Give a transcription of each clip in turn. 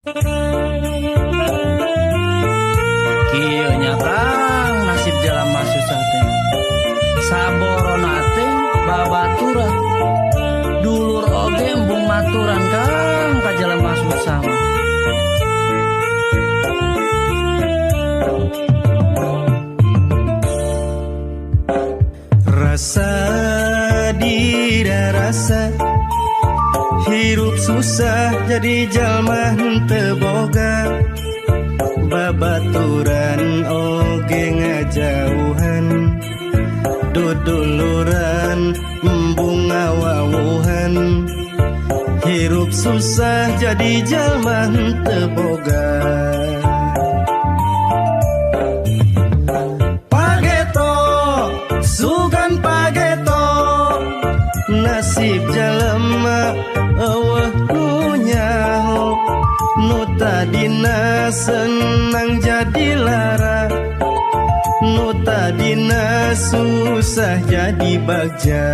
Kieu nyabrang nasib jelema susah teh. Saborona teh babaturan. Dulur oge embung maturan Kang ka jelema susah. Rasa dirarasa hirup susah jadi jalma henteu boga babaturan oge ngajauhan duduluran embung ngawawuhan hirup susah jadi jalma henteu boga sugan pageto nasib jalema eueuh nu nyaho nu tadina senang jadi lara nu tadina susah jadi bagja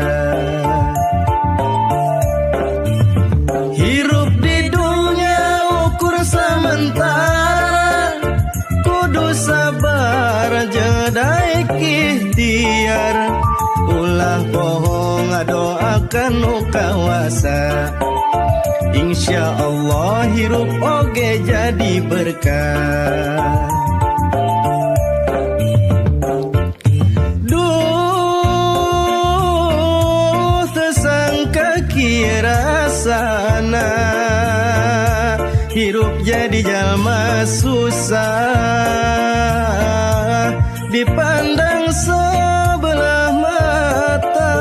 hirup di dunia ukur sementara kudu sabar jedai ikhtiar ulah bohong doakan nu kawasa insya Allah hirup oge jadi berkah duh tersangka kira sana hirup jadi jalma susah dipandang sebelah mata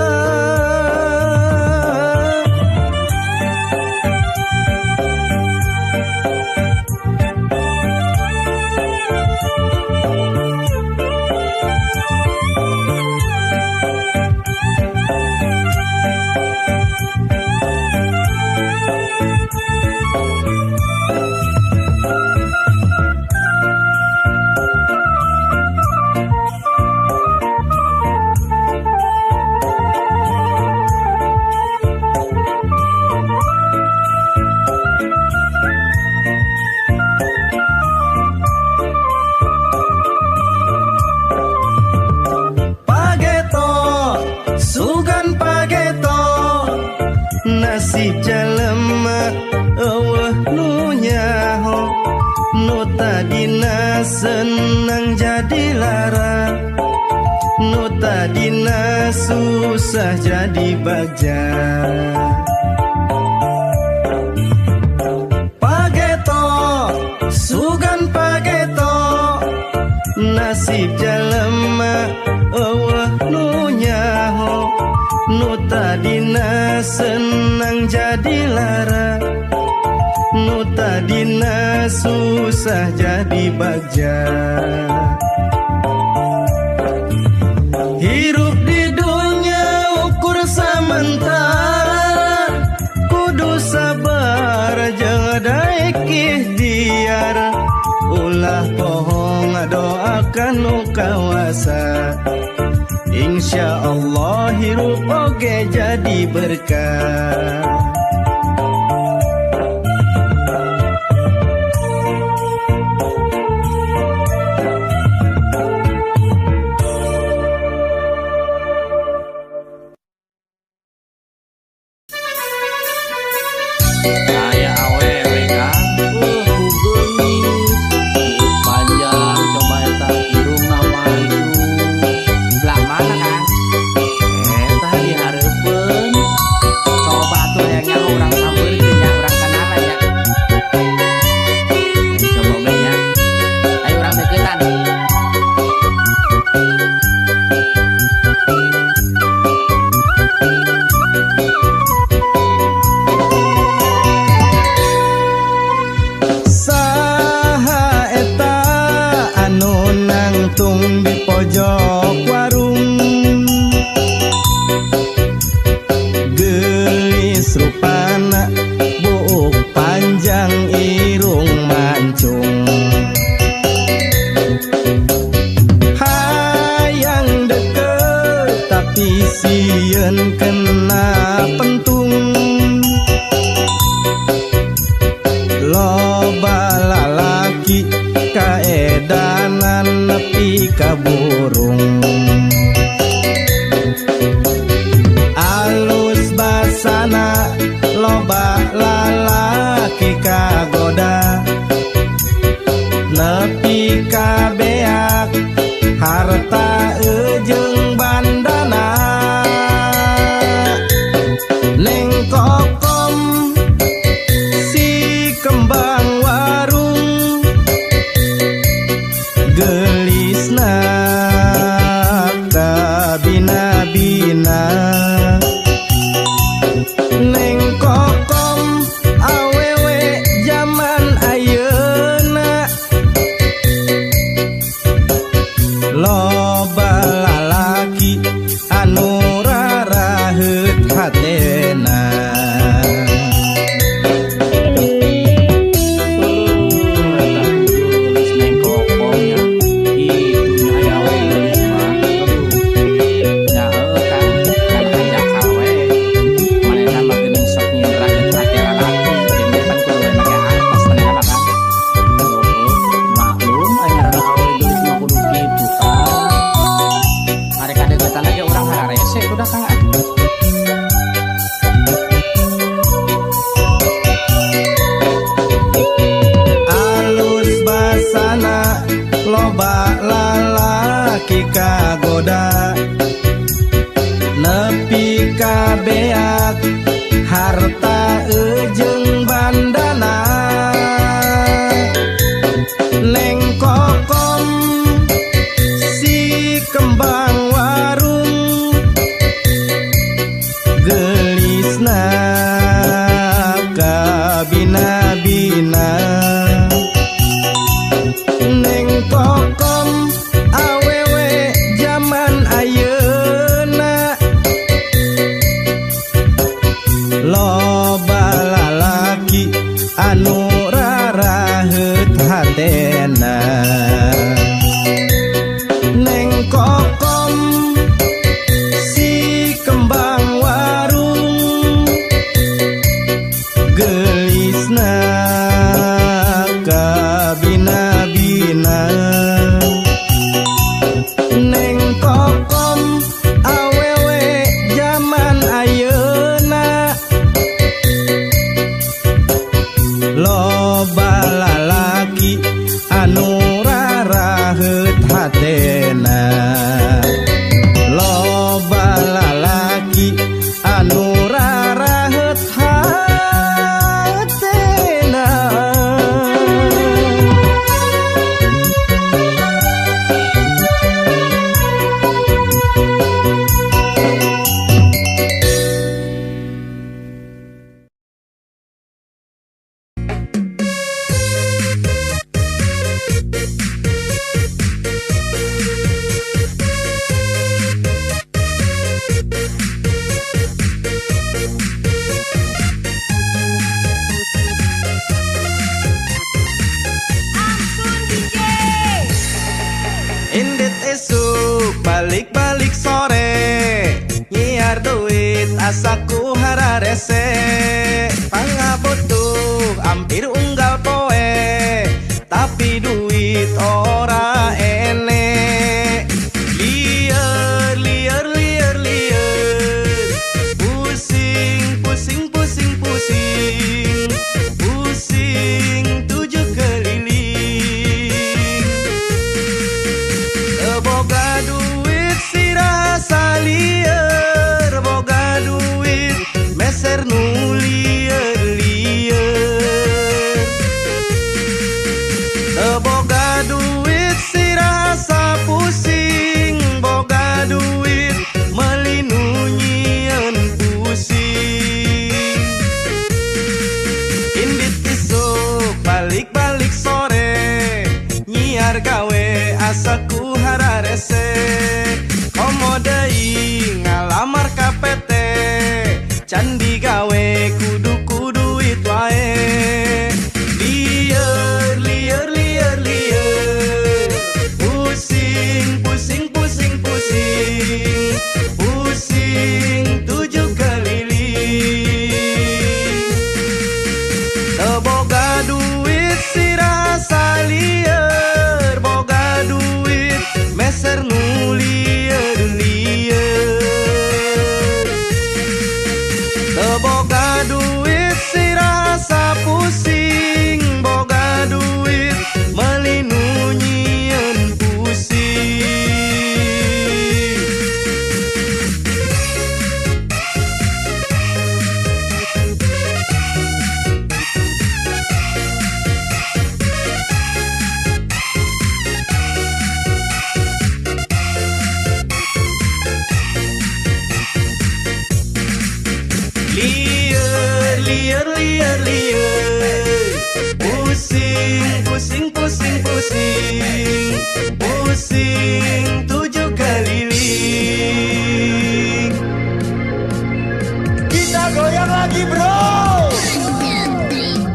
nasib jalema eueuh nu nyaho nu tadina senang jadi lara nu tadina susah jadi bagja pageto sugan pageto nasib jalema eueuh nu nyaho nu tadina senang jadi lara nu tadina susah jadi bagja hirup di dunia ukur sementara kudu sabar jedai ikhtiar ulah bohong doakan nu kawasa insya Allah hirup oge jadi berkah Aya awewe Kang geus panjang coba eta irungna maju belah mana Kang eta di hareupeun coba atuh hayangnya urang sampeurkeun nya urang kenal nya coba we nya ayo urang deukeutan loba lalaki kagoda nepi ka beak harta jeung bandana neng kokom si kembang warung gelisna ka bina-bina neng kokom awewe zaman ayeuna loba lalaki anu raraheut hatena kagoda nepi ka beak harta jeung bandana neng kokom si kembang warung gelisna ka bina-bina neng kokom loba lalaki anu raraheut hatena neng kokom si kembang warung gelisna ka bina-bina neng kokom awewe zaman ayeuna loba lalaki anu raraheut hatena loba lalaki anu raraheut hatena balik-balik sore nyiar duit asaku hararese pangabutuh hampir unggal poe tapi duit ora ene liar liar liar liar pusing pusing pusing pusing pusing tujuh keliling boga duit sirasa liar boga duit meser nu liar liar boga duit sirasa pusing boga duit melinu nyieun pusing indit isuk balik-balik sore nyiar gawe asaku hararese komo deui ngalamar ka PT candi gawe kudu it wae liar liar liar liar pusing pusing pusing pusing pusing tujuh keliling boga duit sirasa liar boga duit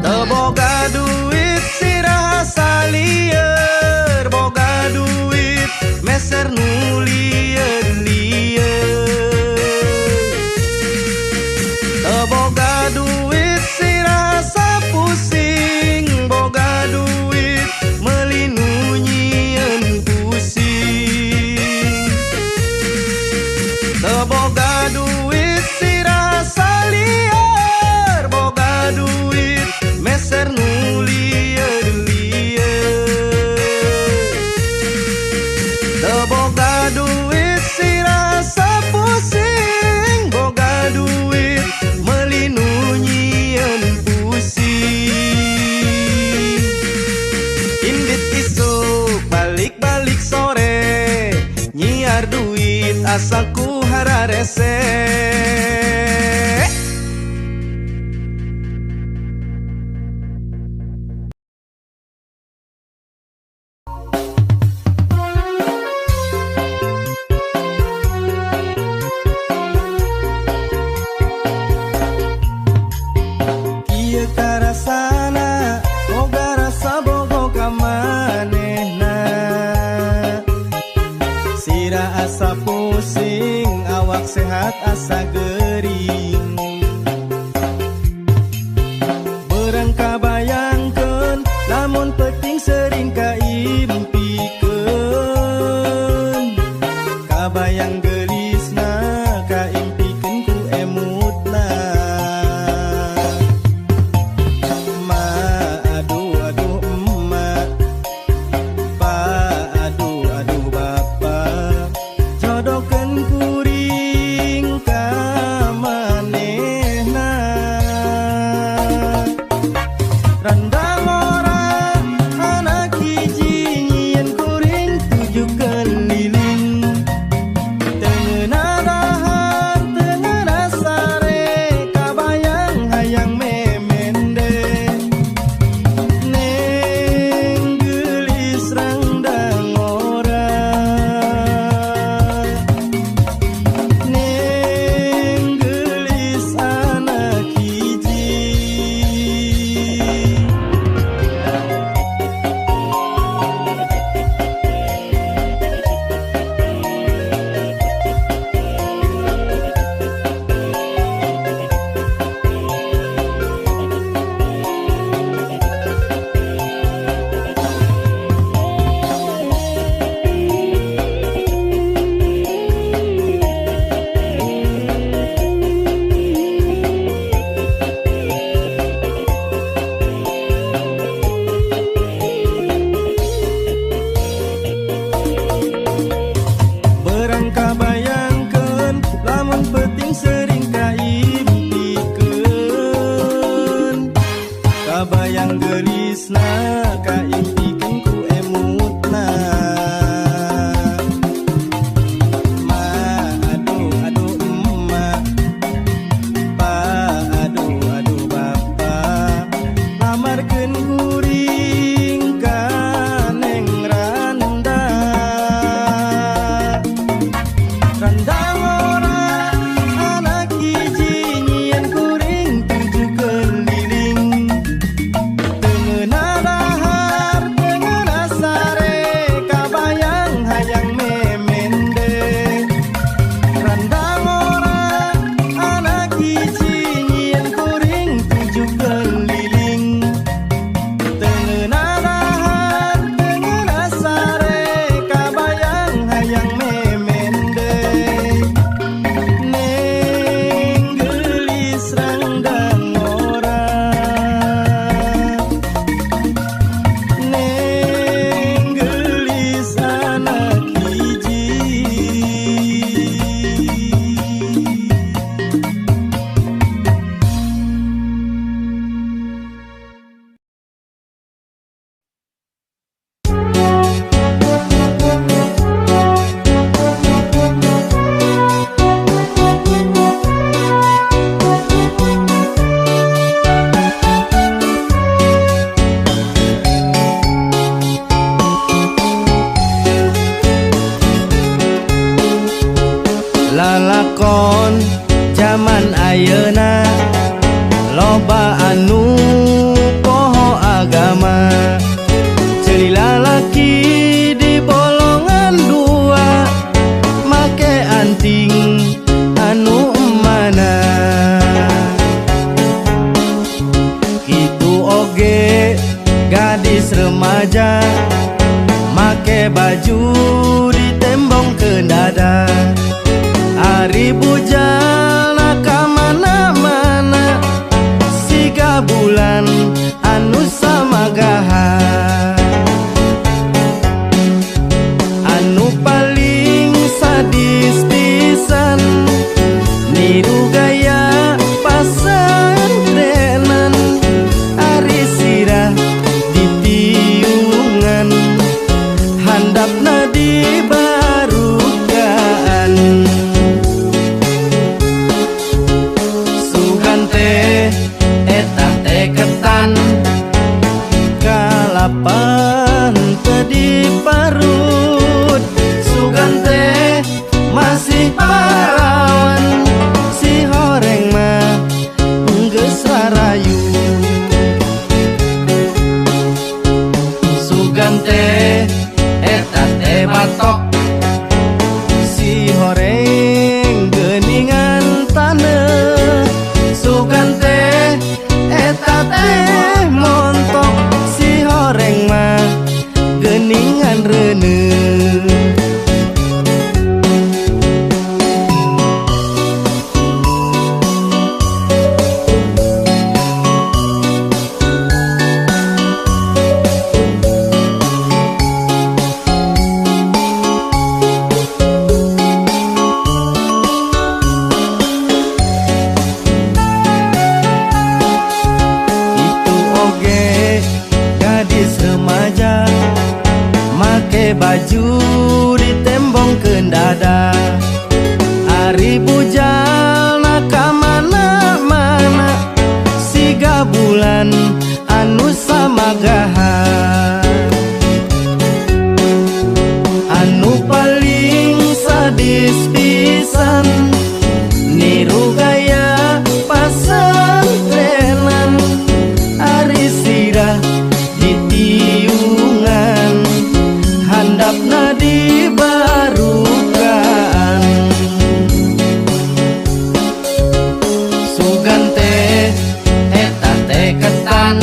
Teu boga duit sirah salieur, boga duit meser nu lieur-lieur. Teu boga duit sirah sapusing, boga duit meuli nu nyieun pusing. Teu boga duit sirah salieur, boga duit meser nu lieur-lieur. Teu boga duit sirah sapusing, boga duit meuli nu nyieun pusing. Indit isuk balik-balik sore, nyiar duit asaku hararese. Ieu karasana boga rasa bogo ka manehna. Sira asa pusing, awak sehat asa geuring. Beureung kabayangkeun lamun peuting sering kaimpikeun. Kabayang geulisna kaimpikeun ku emutna. Ma aduh aduh emak, pa aduh aduh bapa, jodohkeun kuring ka manehna. Randang orang anak hiji nyieun kuring tujuh keliling. Teungeuna dahar teungeuna sare, kabayang hayang memende. Neng geulis randang orang, neng geulis anak hiji. Beureung kabayangkeun lamun peuting sering kaimpikeun. Kabayang geulisna kaimpikeun ku emutna. Ma aduh aduh emak, pa aduh aduh bapa, lamarkeun kuring ka Neng Randa. Randang orang anak hiji nyieun kuring tujuh keliling. Teungeuna gadis remaja, make baju ditembong ke dada. Hari bujal ka mana-mana, siga bulan anu samagaha. Anu paling sadis pisan, niru gaya pasantrenan, ari sirah ditiungan, handapna dibarugaan. Sugan teh eta teh ketan, kalapan teu diparut. Sugan teh masih parawan, si horeng mah geus rarayu. Sugan teh eta teh batok, si horeng geuningan taneuh. Sugan teh eta teh montok, si horeng mah geuningan reuneuh. Baju ditembong ke dada. Ari bujal ka mana-mana, siga bulan anu samagaha. Anu paling sadis pisan, niru gaya pasantrenan, ari sirah ditiungan, handapna dibarukaan. Sugan teh eta teh ketan,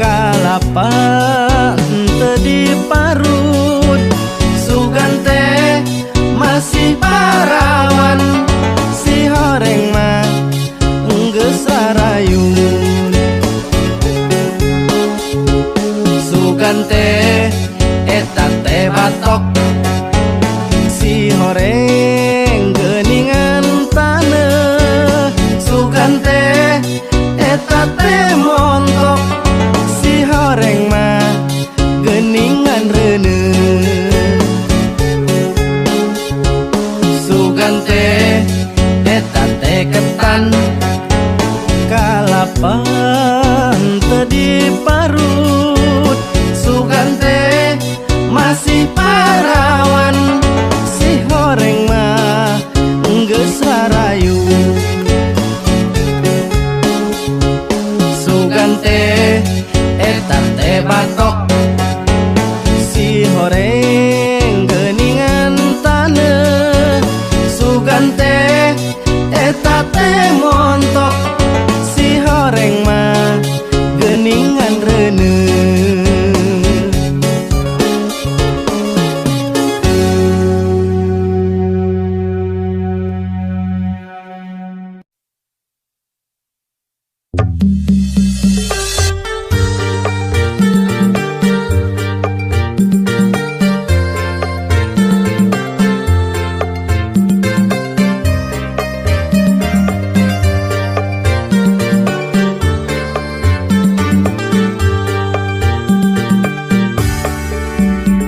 kalapan teu diparut. Sugan teh masih parawan, si horeng mah geus rarayun. Sugan teh eta teh batok, si horeng geuningan taneuh. Sugan teh eta teh montok, si horeng mah geuningan reuneuh. Sugan teh eta teh ketan, kalapan teu diparut. Sugan teh masih parawan, si horeng mah geus rarayu. Sugan teh eta teh batok, si horeng geuningan taneuh. Sugan teh eta teh montok, si horeng mah geuningan reuneuh.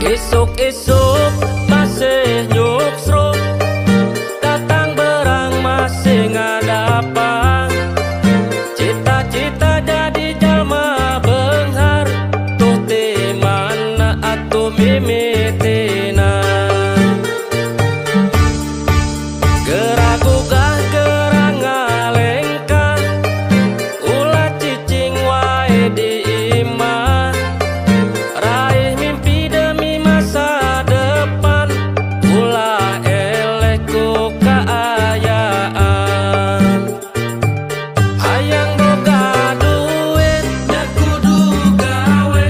Esok-esok masih nyuksruk, datang berang masih ngadapang. Cita-cita jadi jalma benghar, tuh di mana atuh mimitina. Geragugah gerang ngalengkah, ulah cicing wae di imah. Raih mimpi demi masa depan, ulah eleh ku kaayaan. Hayang boga duit, da kudu gawe,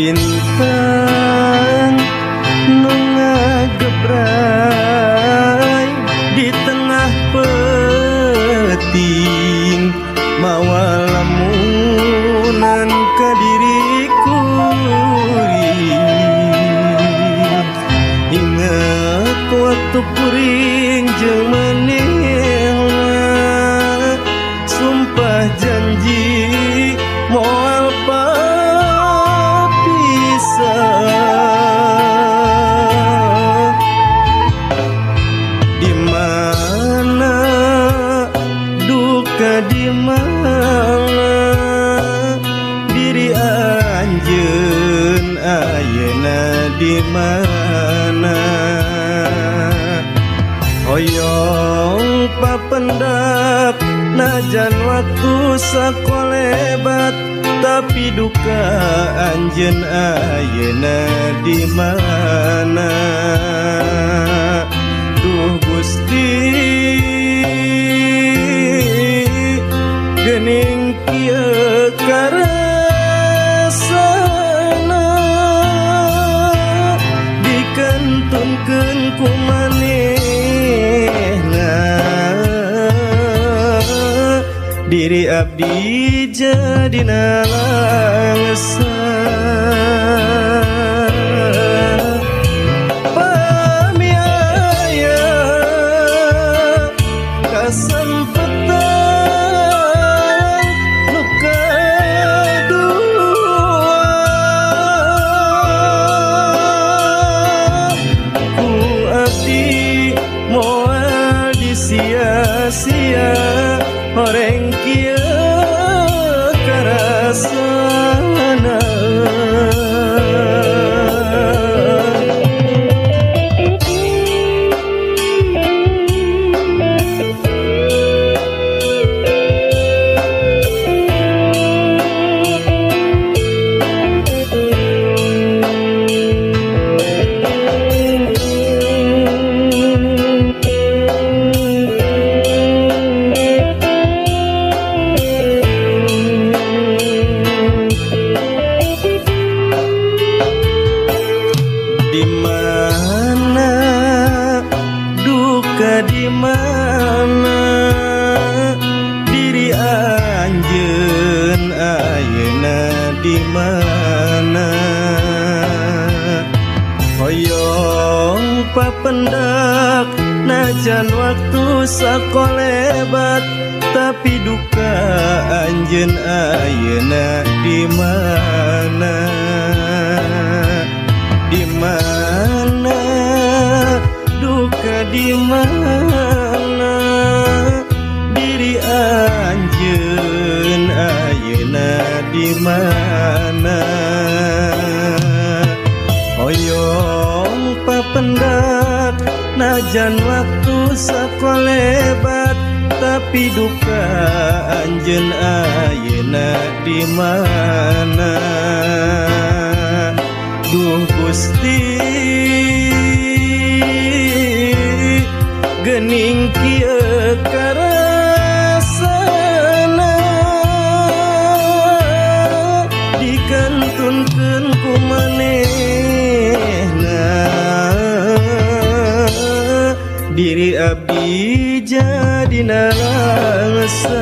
bintang nu ngagebrai di tengah peting mawa lamunan ka diriku ingat waktu kuring jeung manehna sumpah janji moal papisah di mana duka di mana diri anjeun ayeuna di mana hoyong papendak najan waktu sakolebat tapi duka anjeun ayeuna di mana duh Gusti geuning kieu karasana dikentunkeun ku manehna diri abdi jadina langsa pamiaya kasempetan nu kadua ku abdi moal disia-sia horeng kieu karasana di mana duka di mana diri anjeun ayeuna di mana hoyong papendak najan waktu sakolebat tapi duka anjeun ayeuna di mana di mana duka di mana diri anjeun ayeuna di mana hoyong papendak najan waktu sakolebat tapi duka anjeun ayeuna di mana duh Gusti geuning kieu karasana dikantunkeun ku manehna diri abdi jadina langsa